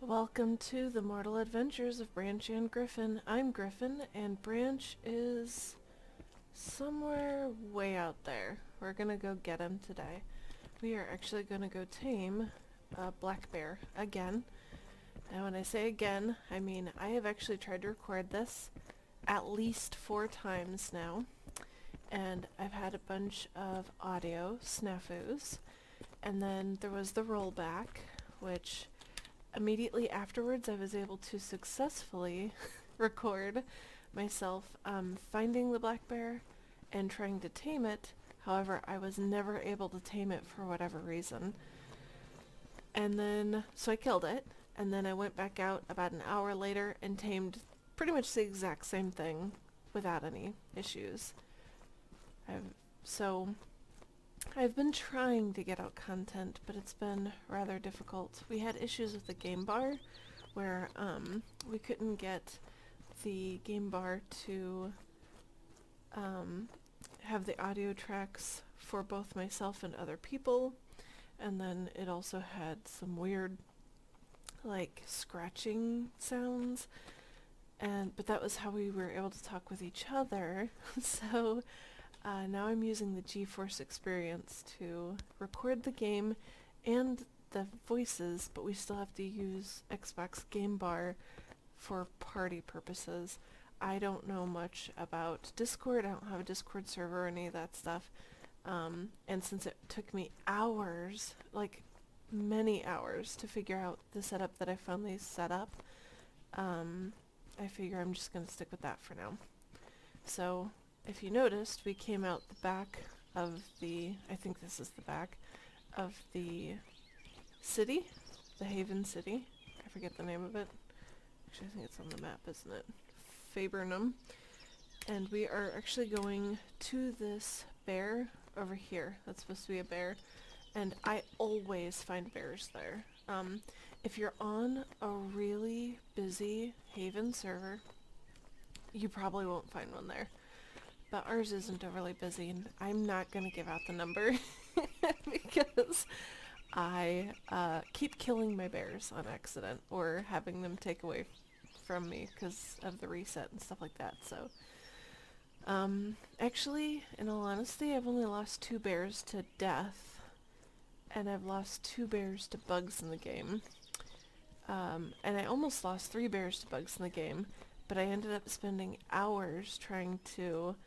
Welcome to the mortal adventures of Branch and Griffin. I'm Griffin, and Branch is somewhere way out there. We're gonna go get him today. We are actually gonna go tame a black bear again. And when I say again, I mean I have actually tried to record this at least 4 times now, and I've had a bunch of audio snafus. And then there was the rollback, which immediately afterwards I was able to successfully record myself finding the black bear and trying to tame it. However, I was never able to tame it for whatever reason. And then, so I killed it, and then I went back out about an hour later and tamed pretty much the exact same thing without any issues. So I've been trying to get out content, but it's been rather difficult. We had issues with the game bar where we couldn't get the game bar to have the audio tracks for both myself and other people, and then it also had some weird like scratching sounds, but that was how we were able to talk with each other. So now I'm using the GeForce Experience to record the game and the voices, but we still have to use Xbox Game Bar for party purposes. I don't know much about Discord. I don't have a Discord server or any of that stuff. And since it took me hours, like many hours, to figure out the setup that I finally set up, I figure I'm just going to stick with that for now. So if you noticed, we came out the back of I think this is the back of the city, the Haven City. I forget the name of it. Actually, I think it's on the map, isn't it? Fabernum. And we are actually going to this bear over here. That's supposed to be a bear. And I always find bears there. If you're on a really busy Haven server, you probably won't find one there. But ours isn't overly busy, and I'm not going to give out the number because I keep killing my bears on accident or having them take away from me because of the reset and stuff like that. So, actually, in all honesty, I've only lost 2 bears to death, and I've lost 2 bears to bugs in the game. And I almost lost 3 bears to bugs in the game, but I ended up spending hours trying to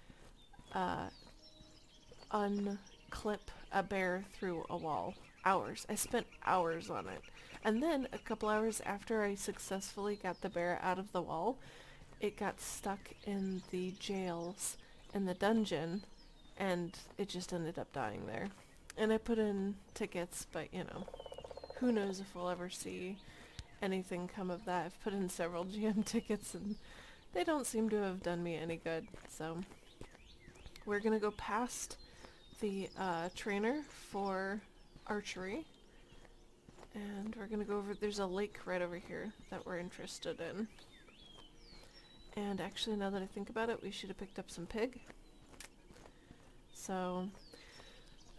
unclip a bear through a wall. Hours. I spent hours on it. And then a couple hours after I successfully got the bear out of the wall, it got stuck in the jails in the dungeon, and it just ended up dying there. And I put in tickets, but you know, who knows if we'll ever see anything come of that. I've put in several GM tickets and they don't seem to have done me any good, so we're gonna go past the trainer for archery, and we're gonna go over, there's a lake right over here that we're interested in. And actually, now that I think about it, we should have picked up some pig. So,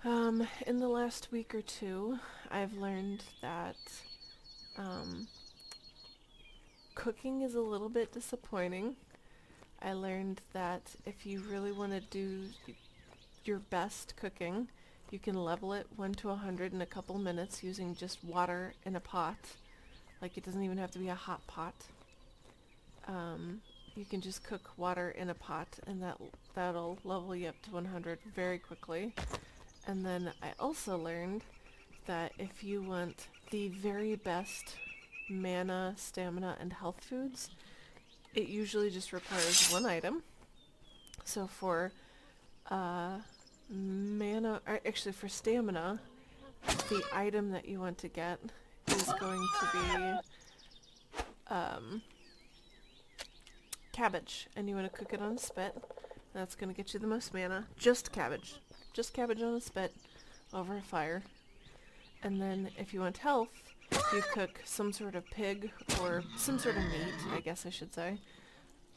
in the last week or two, I've learned that cooking is a little bit disappointing. I learned that if you really want to do your best cooking, you can level it 1 to 100 in a couple minutes using just water in a pot. Like, it doesn't even have to be a hot pot. You can just cook water in a pot, and that'll level you up to 100 very quickly. And then I also learned that if you want the very best mana, stamina, and health foods, it usually just requires 1 item. So for mana, or actually for stamina, the item that you want to get is going to be cabbage, and you want to cook it on a spit. That's going to get you the most mana. Just cabbage on a spit over a fire. And then if you want health, you cook some sort of pig or some sort of meat, I guess I should say,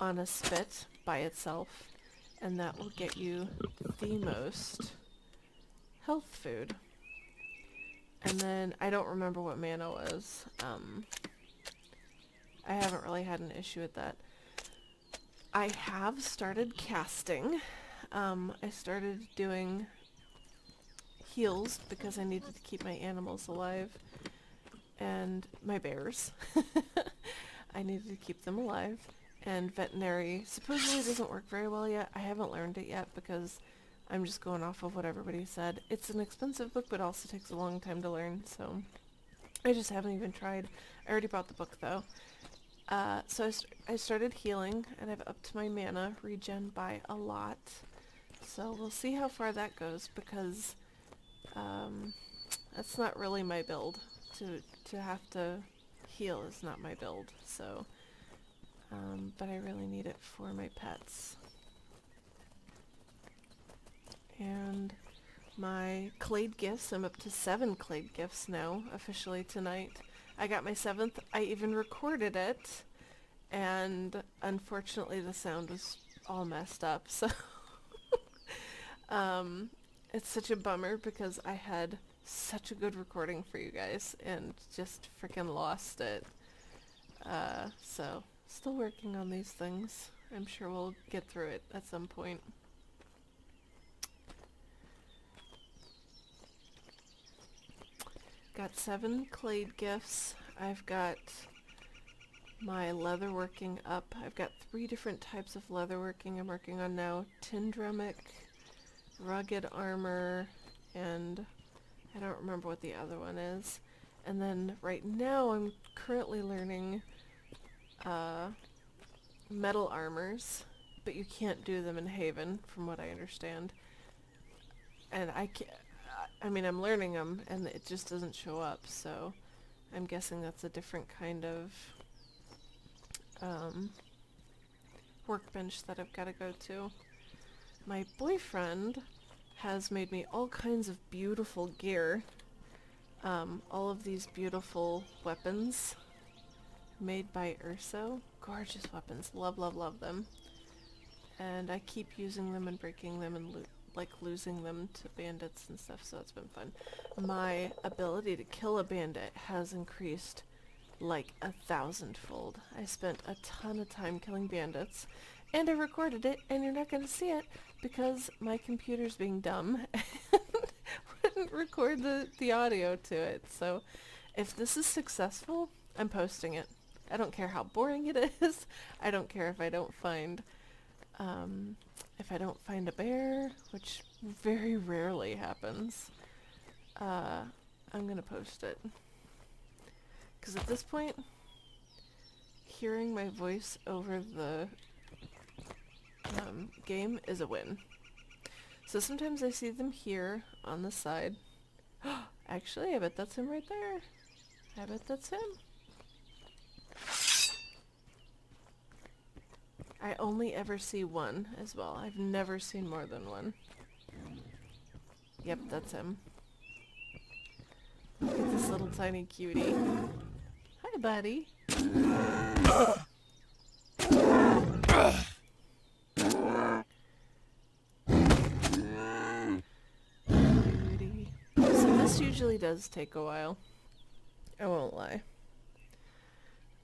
on a spit by itself, and that will get you the most health food. And then I don't remember what mana was. I haven't really had an issue with that. I have started casting. I started doing heals because I needed to keep my animals alive. And my bears. I needed to keep them alive. And veterinary supposedly doesn't work very well yet. I haven't learned it yet because I'm just going off of what everybody said. It's an expensive book, but also takes a long time to learn, so I just haven't even tried. I already bought the book, though. So I started healing, and I've upped my mana regen by a lot. So we'll see how far that goes, because that's not really my build. To have to heal is not my build, so... but I really need it for my pets. And my clade gifts, I'm up to 7 clade gifts now, officially tonight. I got my 7th, I even recorded it, and unfortunately the sound was all messed up, so it's such a bummer because I had such a good recording for you guys and just freaking lost it. So, still working on these things. I'm sure we'll get through it at some point. Got 7 clade gifts. I've got my leatherworking up. I've got 3 different types of leatherworking I'm working on now. Tyndremic, rugged armor, and I don't remember what the other one is. And then right now I'm currently learning metal armors, but you can't do them in Haven, from what I understand. And I mean, I'm learning them, and it just doesn't show up, so I'm guessing that's a different kind of workbench that I've got to go to. My boyfriend has made me all kinds of beautiful gear. All of these beautiful weapons made by Urso. Gorgeous weapons. Love, love, love them. And I keep using them and breaking them and losing them to bandits and stuff, so it's been fun. My ability to kill a bandit has increased like 1,000-fold. I spent a ton of time killing bandits, and I recorded it, and you're not going to see it because my computer's being dumb and wouldn't record the audio to it. So if this is successful, I'm posting it. I don't care how boring it is. I don't care if I don't find a bear, which very rarely happens. I'm gonna post it. Because at this point, hearing my voice over the game is a win. So sometimes I see them here on the side. Actually, I bet that's him right there. I bet that's him. I only ever see one as well. I've never seen more than one. Yep, that's him. Look at this little tiny cutie. Hi, buddy. Cutie. So this usually does take a while. I won't lie.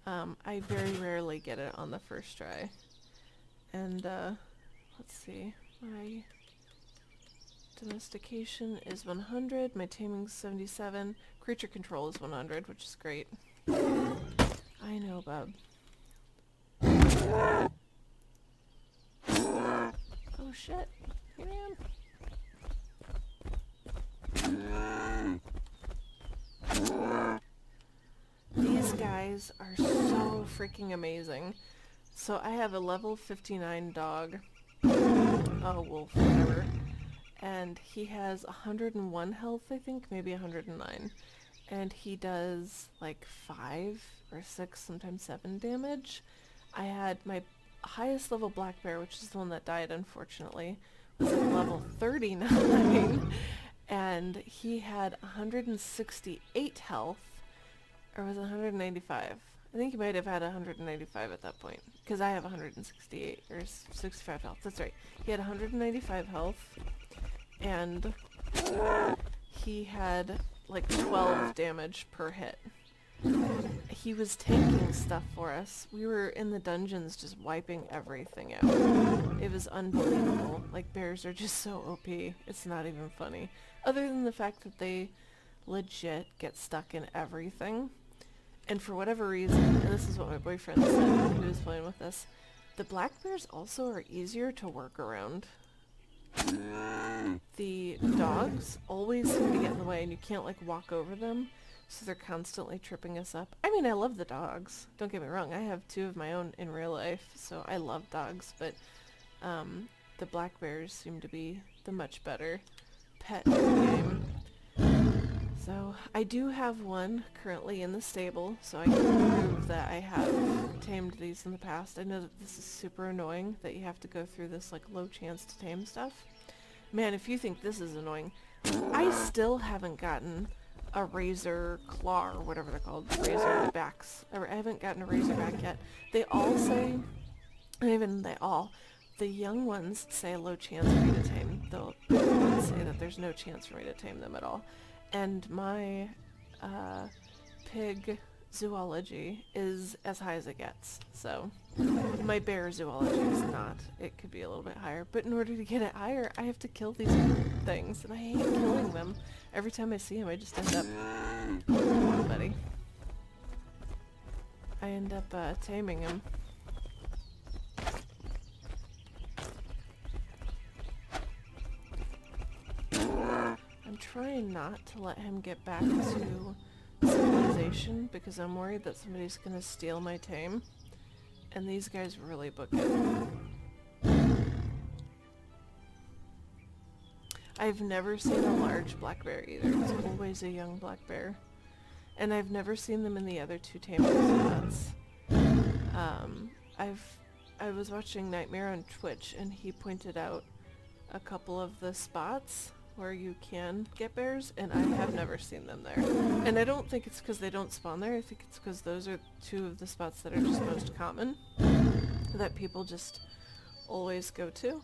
I very rarely get it on the first try. And, let's see, my domestication is 100, my taming's 77, creature control is 100, which is great. I know, bub. Oh shit, hey man. These guys are so freaking amazing. So I have a level 59 dog, wolf, whatever, and he has 101 health, I think, maybe 109, and he does like 5 or 6, sometimes 7 damage. I had my highest level black bear, which is the one that died unfortunately, was at level 39, and he had 168 health, or was it 195? I think he might have had 195 at that point, because I have 168, or 65 health, that's right. He had 195 health, and he had like 12 damage per hit. He was tanking stuff for us. We were in the dungeons just wiping everything out. It was unbelievable. Like, bears are just so OP. It's not even funny. Other than the fact that they legit get stuck in everything. And for whatever reason, and this is what my boyfriend said when he was playing with us, the black bears also are easier to work around. The dogs always seem to get in the way and you can't like walk over them, so they're constantly tripping us up. I mean, I love the dogs, don't get me wrong, I have 2 of my own in real life, so I love dogs, but the black bears seem to be the much better pet in the game. So I do have one currently in the stable, so I can prove that I have tamed these in the past. I know that this is super annoying that you have to go through this like low chance to tame stuff. Man, if you think this is annoying, I still haven't gotten a razor claw or whatever they're called, razor backs. I haven't gotten a razor back yet. They all say, the young ones say low chance for me to tame. The big ones say that there's no chance for me to tame them at all. And my pig zoology is as high as it gets. So my bear zoology is not. It could be a little bit higher. But in order to get it higher, I have to kill these things. And I hate killing them. Every time I see them, I just end up... Come on, buddy. I end up taming him. I'm trying not to let him get back to civilization because I'm worried that somebody's gonna steal my tame. And these guys really book it. I've never seen a large black bear either. It's always a young black bear. And I've never seen them in the other 2 taming spots. I was watching Nightmare on Twitch and he pointed out a couple of the spots where you can get bears, and I have never seen them there. And I don't think it's because they don't spawn there, I think it's because those are 2 of the spots that are just most common, that people just always go to,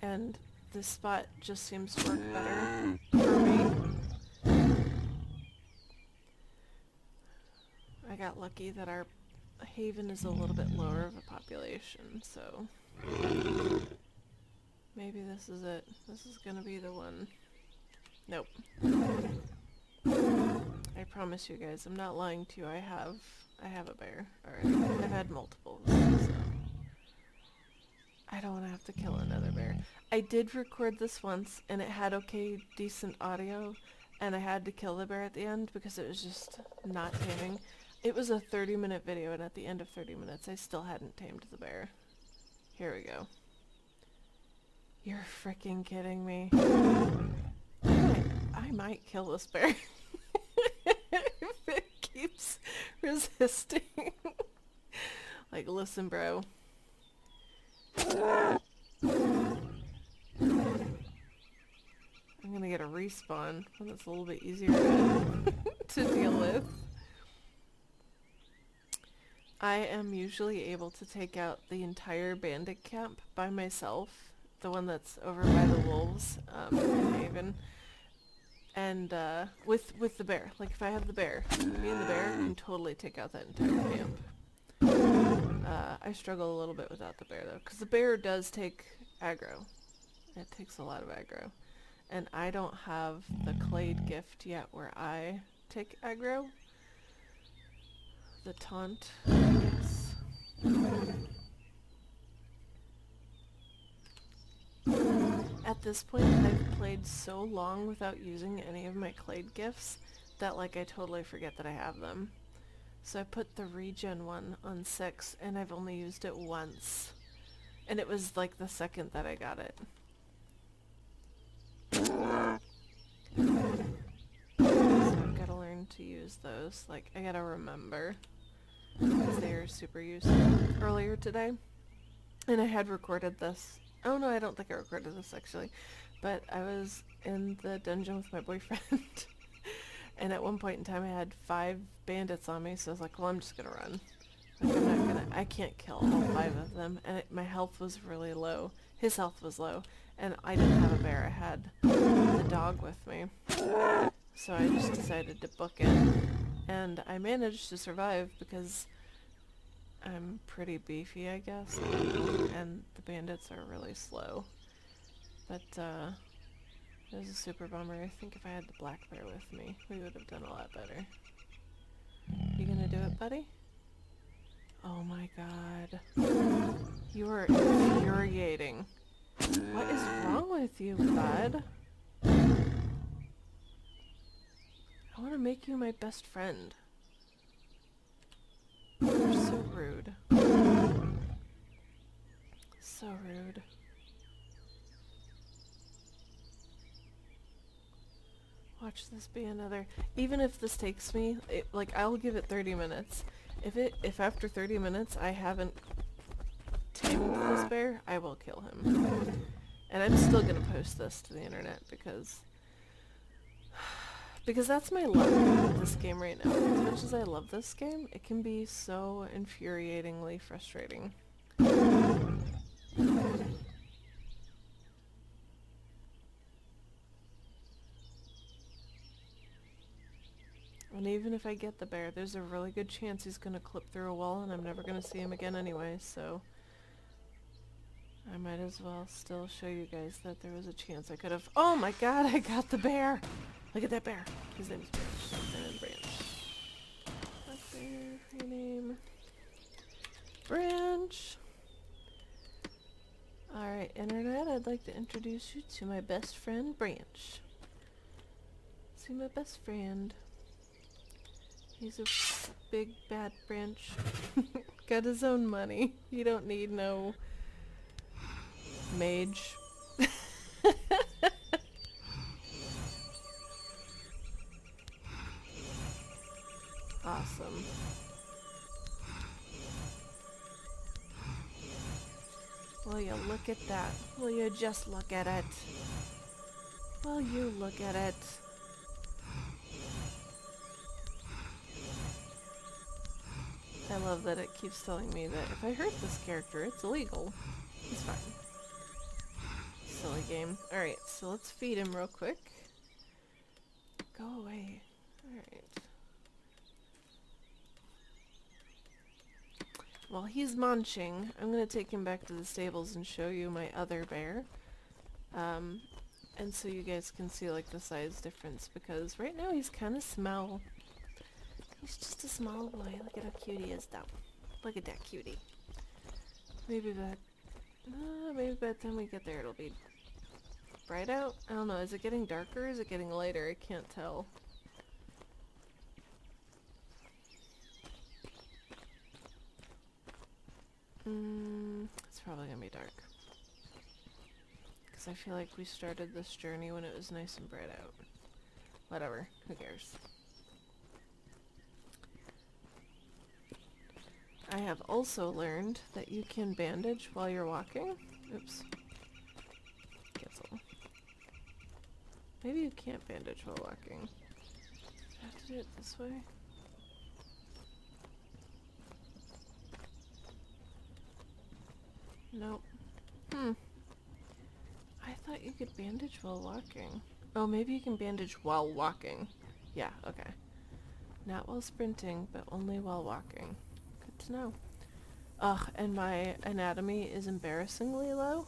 and this spot just seems to work better for me. I got lucky that our haven is a little bit lower of a population, so... Maybe this is it. This is gonna be the one. Nope. I promise you guys, I'm not lying to you. I have a bear already. I've had multiples, so I don't want to have to kill another bear. I did record this once, and it had okay, decent audio, and I had to kill the bear at the end because it was just not taming. It was a 30-minute video, and at the end of 30 minutes, I still hadn't tamed the bear. Here we go. You're freaking kidding me. I might kill this bear if it keeps resisting. Like, listen, bro. I'm gonna get a respawn when it's a little bit easier to deal with. I am usually able to take out the entire bandit camp by myself. The one that's over by the wolves in Haven, and with the bear. Like if I have the bear, me and the bear can totally take out that entire camp. I struggle a little bit without the bear though, because the bear does take aggro. It takes a lot of aggro, and I don't have the Clade gift yet where I take aggro. The taunt, I guess. At this point, I've played so long without using any of my Clade gifts that like I totally forget that I have them. So I put the regen one on 6 and I've only used it once. And it was like the second that I got it. So I've gotta learn to use those. Like, I gotta remember. Because they are super useful. Earlier today, and I had recorded this. Oh no, I don't think I recorded this actually, but I was in the dungeon with my boyfriend, and at one point in time I had 5 bandits on me, so I was like, well, I'm just gonna run. Like, I can't kill all 5 of them, and my health was really low. His health was low, and I didn't have a bear, I had the dog with me. So I just decided to book it, And I managed to survive because I'm pretty beefy, I guess. I don't know, and the bandits are really slow. But, it was a super bummer. I think if I had the black bear with me, we would have done a lot better. You gonna do it, buddy? Oh my god. You are infuriating. What is wrong with you, bud? I want to make you my best friend. You're so rude. So rude. Watch this be another... Even if this takes me, I'll give it 30 minutes. If after 30 minutes I haven't tamed this bear, I will kill him. And I'm still gonna post this to the internet because that's my luck with this game right now. As much as I love this game, it can be so infuriatingly frustrating. And even if I get the bear, there's a really good chance he's gonna clip through a wall and I'm never gonna see him again anyway, so I might as well still show you guys that there was a chance I could have... Oh my god, I got the bear! Look at that bear! His name's Branch. And Branch. That bear, rename. Branch! Alright, internet, I'd like to introduce you to my best friend, Branch. See my best friend. He's a big bad Branch. Got his own money. You don't need no mage. Awesome. Will you look at that? Will you just look at it? Will you look at it? I love that it keeps telling me that if I hurt this character, it's illegal. It's fine. Silly game. Alright, so let's feed him real quick. Go away. Alright. While he's munching, I'm going to take him back to the stables and show you my other bear. And so you guys can see like the size difference, because right now he's kind of small. He's just a small boy. Look at how cute he is though. Look at that cutie. Maybe by the time we get there it'll be bright out? I don't know. Is it getting darker or is it getting lighter? I can't tell. It's probably gonna be dark. Because I feel like we started this journey when it was nice and bright out. Whatever. Who cares? I have also learned that you can bandage while you're walking. Oops. Cancel. Maybe you can't bandage while walking. Do I have to do it this way? Nope. I thought you could bandage while walking. Oh, maybe you can bandage while walking. Yeah, okay. Not while sprinting, but only while walking. Good to know. Ugh, and my anatomy is embarrassingly low.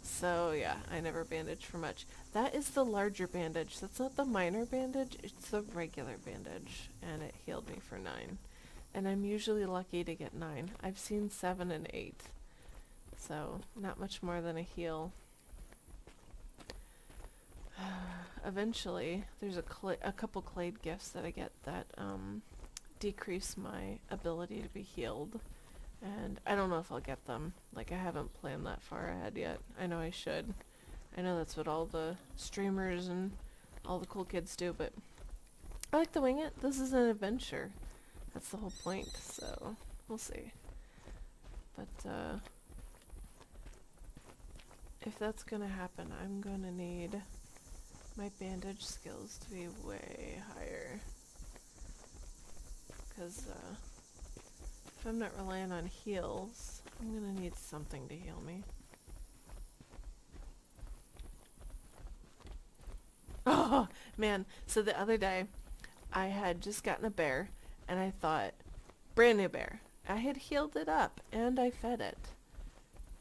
So yeah, I never bandage for much. That is the larger bandage. That's not the minor bandage, it's the regular bandage. And it healed me for 9. And I'm usually lucky to get 9. I've seen 7 and 8. So, not much more than a heal. Eventually, there's a couple clade gifts that I get that decrease my ability to be healed. And I don't know if I'll get them. Like, I haven't planned that far ahead yet. I know I should. I know that's what all the streamers and all the cool kids do, but I like to wing it. This is an adventure. That's the whole point, so we'll see. But, if that's gonna happen, I'm gonna need my bandage skills to be way higher. Because, if I'm not relying on heals, I'm gonna need something to heal me. Oh, man. So the other day, I had just gotten a bear, and I thought, brand new bear. I had healed it up, and I fed it.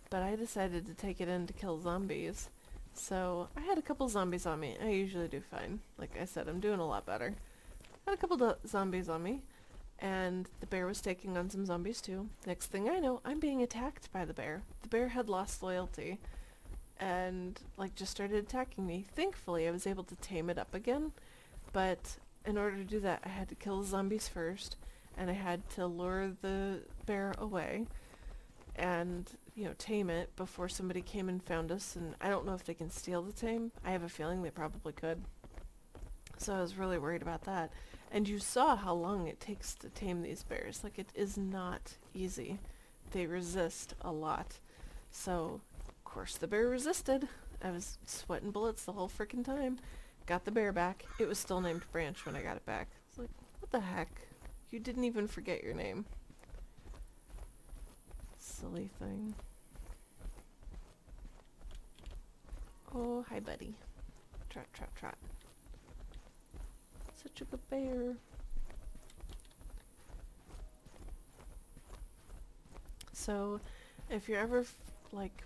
But I decided to take it in to kill zombies. So I had a couple zombies on me. I usually do fine. Like I said, I'm doing a lot better. I had a couple zombies on me, and the bear was taking on some zombies too. Next thing I know, I'm being attacked by the bear. The bear had lost loyalty and like just started attacking me. Thankfully, I was able to tame it up again, but in order to do that, I had to kill the zombies first, and I had to lure the bear away and, you know, tame it before somebody came and found us. And I don't know if they can steal the tame. I have a feeling they probably could. So I was really worried about that. And you saw how long it takes to tame these bears. Like, it is not easy. They resist a lot. So, of course, the bear resisted. I was sweating bullets the whole frickin' time. Got the bear back. It was still named Branch when I got it back. I was like, what the heck? You didn't even forget your name. Silly thing. Oh, hi, buddy. Trot, trot, trot. Such a good bear. So, if you're ever, like,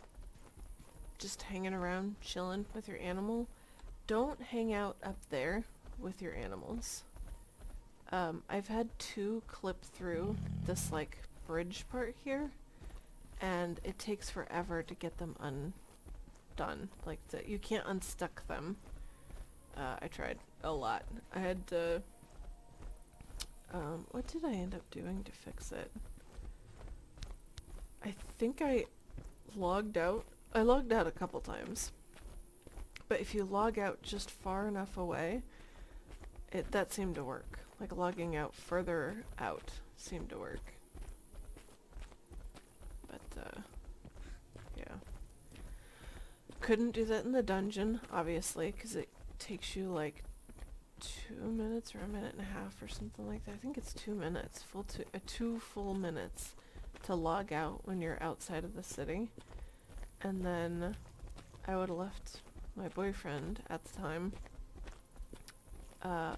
just hanging around, chilling with your animal, don't hang out up there with your animals. I've had 2 clip through this, like, bridge part here, and it takes forever to get them undone. Like, you can't unstuck them. I tried a lot. I had to... what did I end up doing to fix it? I think I logged out. I logged out a couple times. But if you log out just far enough away, that seemed to work. Like, logging out further out seemed to work. But, yeah. Couldn't do that in the dungeon, obviously, because it takes you, like, 2 minutes or a minute and a half or something like that. I think it's 2 minutes. 2 full minutes to log out when you're outside of the city. And then I would have left my boyfriend at the time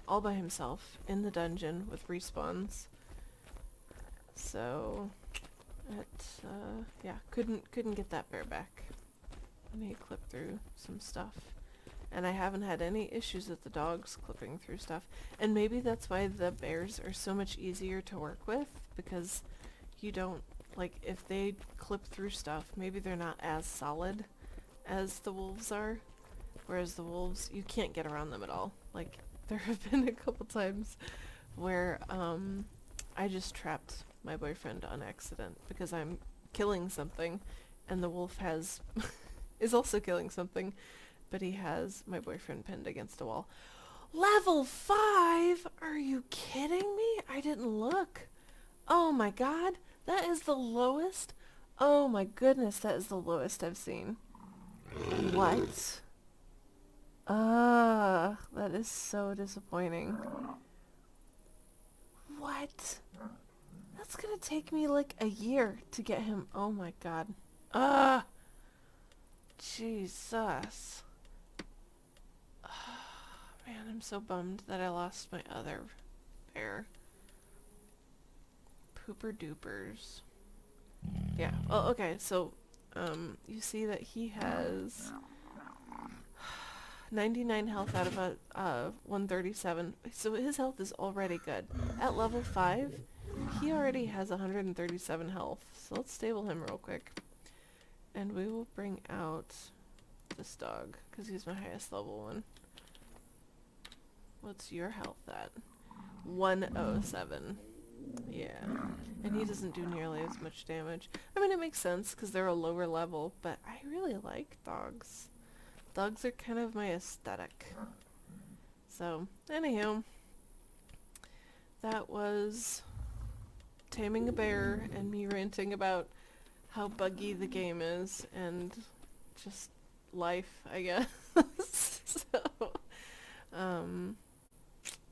all by himself in the dungeon with respawns. So yeah, couldn't get that bear back. I need to clip through some stuff. And I haven't had any issues with the dogs clipping through stuff. And maybe that's why the bears are so much easier to work with, because you don't, like, if they clip through stuff, maybe they're not as solid as the wolves are. Whereas the wolves, you can't get around them at all. Like, there have been a couple times where I just trapped my boyfriend on accident because I'm killing something and the wolf is also killing something, but he has my boyfriend pinned against a wall. Level 5? Are you kidding me? I didn't look. Oh my god, that is the lowest. Oh my goodness, that is the lowest I've seen. What? That is so disappointing. What? That's gonna take me like a year to get him. Oh my god. Jesus. Man, I'm so bummed that I lost my other bear. Pooper doopers. Yeah. Oh, okay. So, you see that he has 99 health out of a 137. So his health is already good. At level 5, he already has 137 health. So let's stable him real quick. And we will bring out this dog, because he's my highest level one. What's your health at? 107. Yeah. And he doesn't do nearly as much damage. I mean, it makes sense, because they're a lower level, but I really like dogs. Dogs are kind of my aesthetic. So, anywho, that was taming a bear and me ranting about how buggy the game is and just life, I guess. So,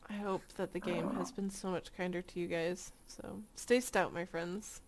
I hope that the game has been so much kinder to you guys. So, stay stout, my friends.